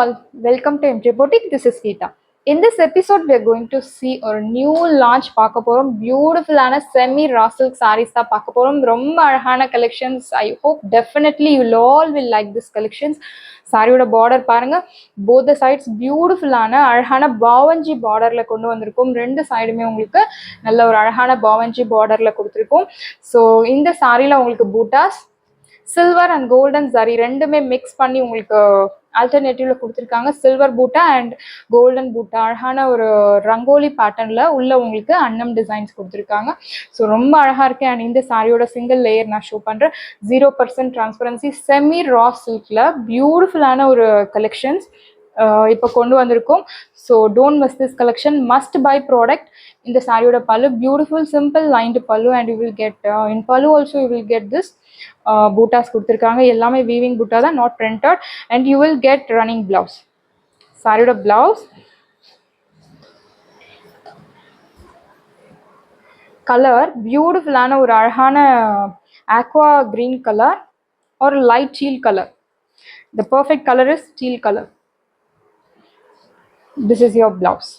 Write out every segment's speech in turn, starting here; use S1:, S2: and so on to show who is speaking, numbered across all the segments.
S1: all, welcome to MJ Boutique. This is Geeta. In this episode, we are going to see a new launch பார்க்க போறோம். பியூட்டிஃபுல்லான semi raw silk saris தான் பார்க்க போறோம். ரொம்ப அழகான collections. I hope definitely you all will like this collections. சாரியோட border பாருங்க, போத் த சைட்ஸ் பியூட்டிஃபுல்லான அழகான பாவஞ்சி பார்டர்ல கொண்டு வந்திருக்கும். ரெண்டு சைடுமே உங்களுக்கு நல்ல ஒரு அழகான பாவஞ்சி பார்டர்ல கொடுத்துருக்கோம். ஸோ இந்த சாரியில உங்களுக்கு buttas, silver and golden sorry ரெண்டுமே மிக்ஸ் பண்ணி உங்களுக்கு ஆல்டர்னேட்டிவ்ல கொடுத்துருக்காங்க. சில்வர் பூட்டா அண்ட் கோல்டன் பூட்டா அழகான ஒரு ரங்கோலி பேட்டர்ன்ல உள்ள உங்களுக்கு அன்னம் டிசைன்ஸ் கொடுத்துருக்காங்க. ஸோ ரொம்ப அழகா இருக்கு. அண்ட் இந்த சாரியோட சிங்கிள் லேயர் நான் ஷோ பண்றேன். 0% டிரான்ஸ்பரன்சி செமி ரா சில்க்ல பியூட்டிஃபுல்லான ஒரு கலெக்ஷன்ஸ் இப்போ கொண்டு வந்திருக்கோம். So don't miss this collection, must buy product. இந்த சாரியோட pallu beautiful simple lined pallu and you will get in pallu also you will get this butas கொடுத்துருக்காங்க. எல்லாமே வீவிங் பூட்டா தான், not printed. And you will get running blouse. சாரியோட blouse colour பியூட்டிஃபுல்லான ஒரு அழகான aqua green colour ஒரு light teal colour. The perfect color is teal color. This is your blouse,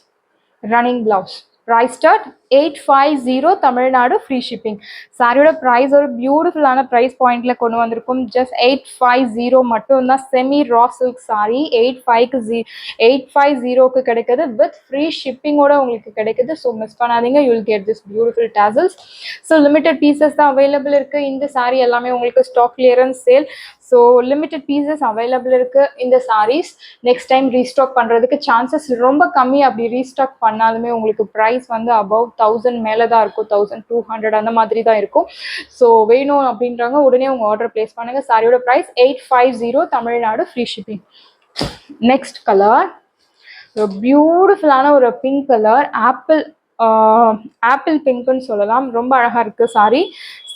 S1: running blouse. Price start 850 Tamil Nadu, free shipping. சாரியோட price ஒரு பியூட்டிஃபுல்லான price பாயிண்ட்ல கொண்டு வந்திருக்கும். ஜஸ்ட் 850 மட்டும்தான். செமி ரா சில்க் சாரி 850க்கு கிடைக்குது வித் ஃப்ரீ ஷிப்பிங்கோட உங்களுக்கு கிடைக்குது. ஸோ மிஸ் பண்ணாதீங்க. You will get this beautiful tassels. So limited pieces தான் அவைலபிள் இருக்கு. இந்த சாரி எல்லாமே உங்களுக்கு stock clearance sale. So limited pieces available இருக்கு இந்த சாரீஸ். நெக்ஸ்ட் டைம் ரீஸ்டாக் பண்றதுக்கு சான்சஸ் ரொம்ப கம்மி. அப்படி ரீஸ்டாக் பண்ணாலுமே உங்களுக்கு ப்ரைஸ் வந்து அபவ் 1000 மேலே தான் இருக்கும். 1200 அந்த மாதிரி தான் இருக்கும். ஸோ வேணும் அப்படின்றாங்க, உடனே உங்க ஆர்டர் பிளேஸ் பண்ணுங்க. சாரியோட price 850 Tamil Nadu, free shipping. Next colour பியூட்டிஃபுல்லான ஒரு பிங்க் கலர், ஆப்பிள் பிங்க்னு சொல்லலாம். ரொம்ப அழகா இருக்கு சாரி.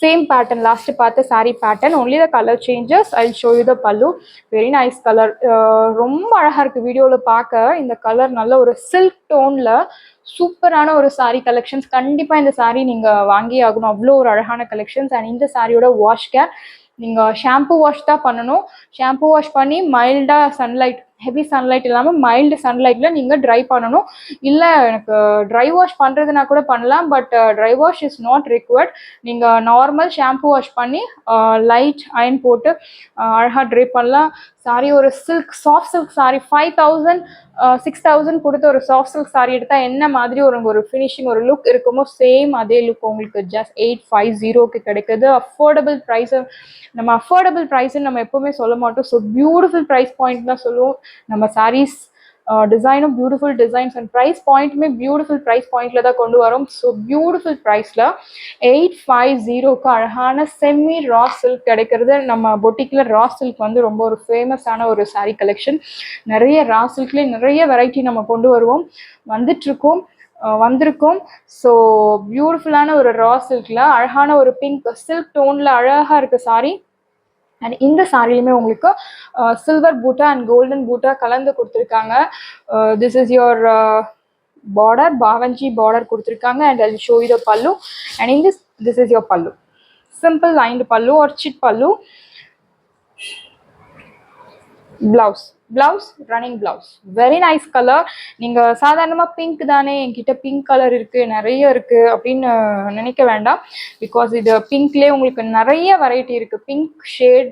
S1: சேம் பேட்டர்ன், லாஸ்ட் பார்த்த sari pattern, only the colour changes. I show you the pallu. Very nice colour. ரொம்ப அழகா இருக்கு வீடியோவில் பார்க்க. இந்த கலர் நல்ல ஒரு சில்க் டோன்ல சூப்பரான ஒரு சாரி கலெக்ஷன்ஸ். கண்டிப்பாக இந்த சாரி நீங்கள் வாங்கி ஆகணும். அவ்வளோ ஒரு அழகான கலெக்ஷன்ஸ். அண்ட் இந்த சாரியோட வாஷ் கேர் நீங்கள் ஷாம்பு வாஷ் தான் பண்ணணும். ஷாம்பு வாஷ் பண்ணி மைல்டாக சன்லைட், ஹெவி சன்லைட் இல்லாமல் மைல்டு சன்லைட்டில் நீங்கள் ட்ரை பண்ணணும். இல்லை எனக்கு ட்ரை வாஷ் பண்ணுறதுனா கூட பண்ணலாம், but dry wash is not required. நீங்கள் நார்மல் ஷாம்பு வாஷ் பண்ணி லைட் அயன் போட்டு அழகாக ட்ரை பண்ணலாம். சாரி ஒரு சில்க், சாஃப்ட் சில்க் சாரி 5000 6000 கொடுத்து ஒரு சாஃப்ட் சில்க் சாரி எடுத்தால் என்ன மாதிரி ஒரு ஃபினிஷிங், ஒரு லுக் இருக்குமோ சேம் அதே லுக் உங்களுக்கு ஜஸ்ட் 850க்கு கிடைக்குது. Affordable price. நம்ம அஃபோர்டபுள் ப்ரைஸ்ன்னு நம்ம எப்பவுமே சொல்ல மாட்டோம். ஸோ பியூட்டிஃபுல் ப்ரைஸ் பாயிண்ட் தான் சொல்லுவோம். நம்ம சாரீஸ் டிசைனும் பியூட்டிஃபுல் டிசைன்ஸ் அண்ட் ப்ரைஸ் பாயிண்ட்டுமே பியூட்டிஃபுல் ப்ரைஸ் பாயிண்ட்ல தான் கொண்டு வரோம். ஸோ பியூட்டிஃபுல் ப்ரைஸில் 850க்கு அழகான செமி ரா சில்க் கிடைக்கிறது. நம்ம பொட்டிக்கில் ரா சில்க் வந்து ரொம்ப ஒரு ஃபேமஸான ஒரு சாரீ கலெக்ஷன். நிறைய ரா சில்க்லேயே நிறைய வெரைட்டி நம்ம கொண்டு வருவோம், வந்திருக்கோம். ஸோ பியூட்டிஃபுல்லான ஒரு ரா சில்க்ல அழகான ஒரு பிங்க் சில்க் டோன்ல அழகாக இருக்கு சாரி. அண்ட் இந்த சாரியுமே உங்களுக்கு silver buta and golden buta கலந்து கொடுத்துருக்காங்க. திஸ் இஸ் யுவர் பார்டர், பாவஞ்சி பார்டர் கொடுத்துருக்காங்க. And I will show you the pallu. And in this is your pallu, simple lined pallu ஒரு சிட் pallu. Blouse running blouse, very nice colour. நீங்கள் சாதாரணமாக பிங்க் தானே, என்கிட்ட பிங்க் கலர் இருக்குது நிறைய இருக்குது அப்படின்னு நினைக்க வேண்டாம். பிகாஸ் இது பிங்க்லேயே உங்களுக்கு நிறைய வெரைட்டி இருக்குது. பிங்க் ஷேட்,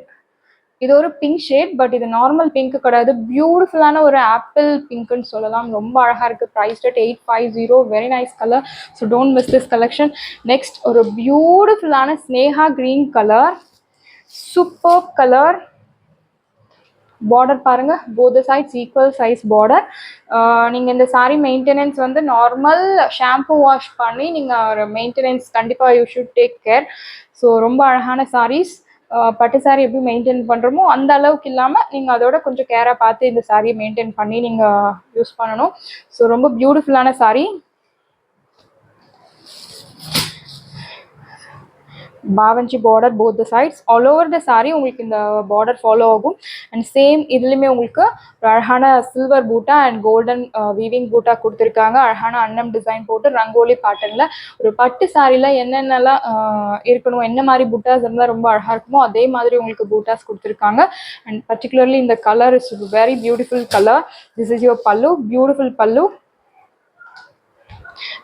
S1: இது ஒரு பிங்க் ஷேட், பட் இது நார்மல் பிங்க் கிடையாது. பியூட்டிஃபுல்லான ஒரு ஆப்பிள் பிங்க்னு சொல்லலாம். ரொம்ப அழகாக இருக்குது. Price at 850, very nice colour. So don't miss this collection. Next ஒரு பியூட்டிஃபுல்லான Sneha green colour, super colour. Border பாருங்க, both sides equal size border. நீங்கள் இந்த சாரீ மெயின்டெனன்ஸ் வந்து நார்மல் ஷாம்பு வாஷ் பண்ணி நீங்கள் மெயின்டெனன்ஸ் கண்டிப்பாக you should take care. So ரொம்ப அழகான சாரீஸ். பட்டு சாரீ எப்படி மெயின்டைன் பண்ணுறோமோ அந்த அளவுக்கு இல்லாமல் நீங்கள் அதோட கொஞ்சம் கேராக பார்த்து இந்த சாரியை மெயின்டைன் பண்ணி நீங்கள் யூஸ் பண்ணணும். ஸோ ரொம்ப பியூட்டிஃபுல்லான சாரீ. பாவஞ்சி border both the sides, all over the sari உங்களுக்கு இந்த பார்டர் ஃபாலோ ஆகும். அண்ட் சேம் இதுலேயுமே உங்களுக்கு ஒரு அழகான silver buta and golden weaving buta கொடுத்துருக்காங்க. அழகான அன்னம் டிசைன் போட்டு ரங்கோலி பேட்டர்னில் ஒரு பட்டு சாரியில் என்னென்னலாம் இருக்கணும், என்ன மாதிரி பூட்டாஸ் இருந்தால் ரொம்ப அழகாக இருக்குமோ அதே மாதிரி உங்களுக்கு பூட்டாஸ் கொடுத்துருக்காங்க. அண்ட் பர்டிகுலர்லி இந்த colour is very beautiful colour. This is your pallu, beautiful pallu.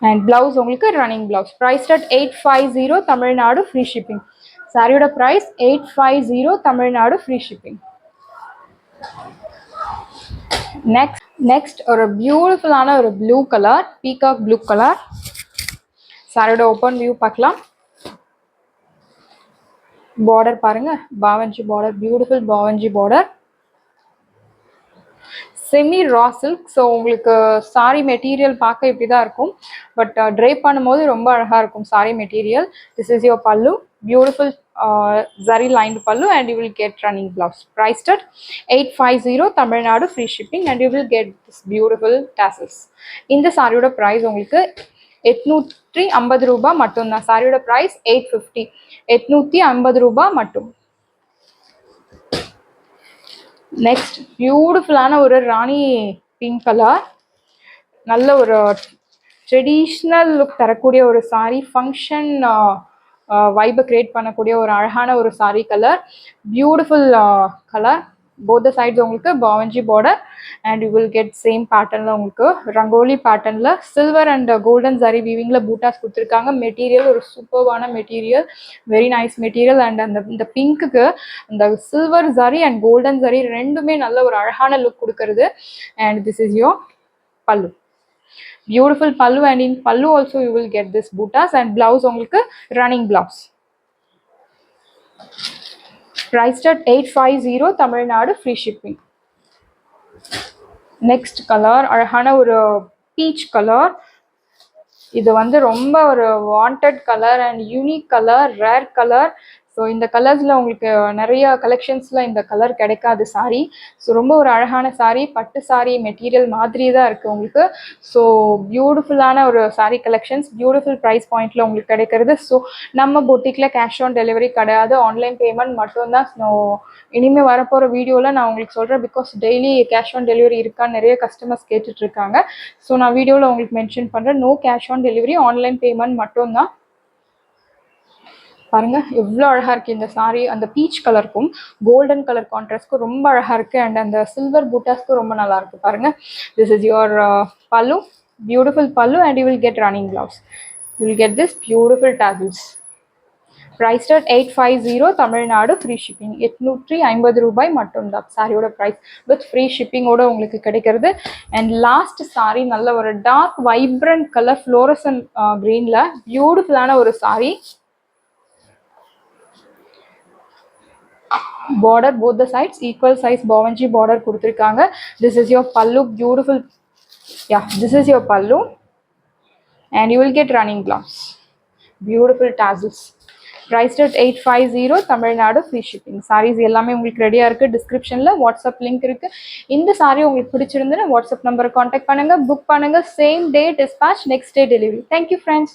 S1: And blouse உங்களுக்கு running blouse. Priced at 850 Tamil Nadu, free shipping. சாரியோட price 850 Tamil Nadu, free shipping. Next ஒரு பியூட்டிஃபுல்லான ஒரு blue colour, peacock blue colour. சாரியோட ஓப்பன் வியூ பார்க்கலாம். பார்டர் பாருங்க, பாவஞ்சி பார்டர், பியூட்டிஃபுல் பாவஞ்சி border. Semi raw silk. So உங்களுக்கு சாரி மெட்டீரியல் பார்க்க இப்படி தான் இருக்கும், பட் ட்ரேப் பண்ணும்போது ரொம்ப அழகாக இருக்கும் sorry material. This is your pallu, beautiful zari lined pallu, and you will get running blouse. Priced at 850 Tamil Nadu, free shipping, and you will get this beautiful tassels. இந்த சாரியோட ப்ரைஸ் உங்களுக்கு 850 ரூபாய் மட்டும் தான். சாரியோட ப்ரைஸ் 850, 850 ரூபாய் மட்டும். நெக்ஸ்ட் பியூட்டிஃபுல்லான ஒரு ராணி பிங்க் கலர், நல்ல ஒரு ட்ரெடிஷ்னல் லுக் தரக்கூடிய ஒரு சாரி, ஃபங்க்ஷன் வைபை கிரியேட் பண்ணக்கூடிய ஒரு அழகான ஒரு sari colour, beautiful colour. Both the sides உங்களுக்கு பாவஞ்சி border, and you will get same பேட்டர்னில் உங்களுக்கு ரங்கோலி பேட்டர்னில் சில்வர் அண்ட் கோல்டன் ஜரி வீவிங்கில் பூட்டாஸ் கொடுத்துருக்காங்க. மெட்டீரியல் ஒரு சூப்பர்வான material, very nice material. And இந்த பிங்க்குக்கு இந்த silver zari and golden zari ரெண்டுமே நல்ல ஒரு அழகான லுக் கொடுக்கறது. And this is your pallu, beautiful pallu, and in pallu also you will get this buttas, and blouse உங்களுக்கு running blouse. Priced at 850 Tamil Nadu, free shipping. Next color அழகான ஒரு peach color. இது வந்து ரொம்ப ஒரு wanted colour and unique colour, rare colour. So இந்த கலர்ஸில் உங்களுக்கு நிறைய கலெக்ஷன்ஸில் இந்த கலர் கிடைக்காது சாரி. ஸோ ரொம்ப ஒரு அழகான சாரி, பட்டு சாரி மெட்டீரியல் மாதிரி தான் இருக்குது உங்களுக்கு. ஸோ பியூட்டிஃபுல்லான ஒரு சாரி கலெக்ஷன்ஸ், பியூட்டிஃபுல் ப்ரைஸ் பாயிண்டில் உங்களுக்கு கிடைக்கிறது. ஸோ நம்ம பொட்டிக்கில் கேஷ் ஆன் டெலிவரி கிடையாது, ஆன்லைன் பேமெண்ட் மட்டும்தான். ஸோ இனிமேல் வரப்போகிற வீடியோவில் நான் உங்களுக்கு சொல்கிறேன், because daily cash on delivery இருக்கான்னு நிறைய கஸ்டமர்ஸ் கேட்டுட்ருக்காங்க. ஸோ நான் வீடியோவில் உங்களுக்கு மென்ஷன் பண்ணுறேன், no cash on delivery, online payment மட்டும்தான். பாருங்க எவ்வளோ அழகாக இருக்குது இந்த சாரி. அந்த பீச் கலருக்கும் கோல்டன் கலர் கான்ட்ராஸ்ட்க்கும் ரொம்ப அழகாக இருக்குது, அண்ட் அந்த சில்வர் பூட்டாஸ்க்கும் ரொம்ப நல்லா இருக்குது. பாருங்கள், this is your pallu, beautiful pallu, and you will get running blouse. You will get this beautiful tassels. Priced at 850 Tamil Nadu, free shipping. 850 ரூபாய் மட்டும்தான் சாரியோட ப்ரைஸ், வித் ஃப்ரீ ஷிப்பிங்கோட உங்களுக்கு கிடைக்கிறது. அண்ட் லாஸ்ட் சாரி நல்ல ஒரு டார்க் வைப்ரண்ட் கலர், ஃப்ளோரசன் க்ரீனில் பியூட்டிஃபுல்லான ஒரு sorry. border both the sides equal size bawanji border கொடுத்திருக்காங்க. This is your pallu, beautiful. Yeah, this is your pallu, and you will get running blouse, beautiful tassels. Priced at 850 Tamil Nadu, free shipping. Sarees எல்லாமே உங்களுக்கு ரெடியா இருக்கு. டிஸ்கிரிப்ஷன்ல WhatsApp link இருக்கு. இந்த sorry உங்களுக்கு பிடிச்சிருந்தா வாட்ஸ்அப் நம்பரை காண்டாக்ட் பண்ணுங்க, புக் பண்ணுங்க. Same day dispatch, next day delivery. Thank you friends.